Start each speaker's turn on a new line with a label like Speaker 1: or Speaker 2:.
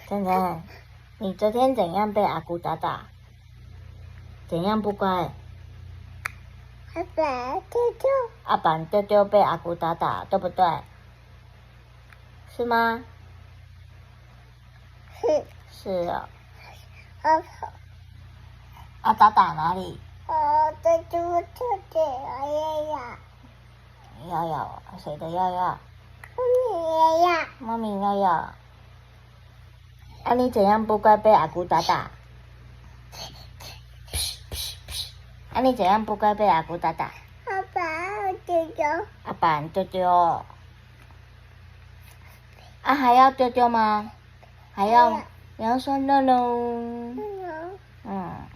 Speaker 1: 晨晨，你昨天怎样被阿姑打打？怎样不乖？
Speaker 2: 阿爸丢丢，
Speaker 1: 阿板丢丢被阿姑打打，对不对？是吗？
Speaker 2: 是
Speaker 1: 是啊。
Speaker 2: 阿
Speaker 1: 啊，打打哪里？
Speaker 2: 丢丢丢丢爷爷，
Speaker 1: 耀耀，谁的耀耀？
Speaker 2: 爷爷，
Speaker 1: 妈咪耀耀。啊，你怎样不乖被阿姑打打？啊，你怎样不乖被阿姑打打？
Speaker 2: 阿爸丢丢，
Speaker 1: 阿板丢丢。啊，还要丢丢吗？还要？你要说 no no。嗯。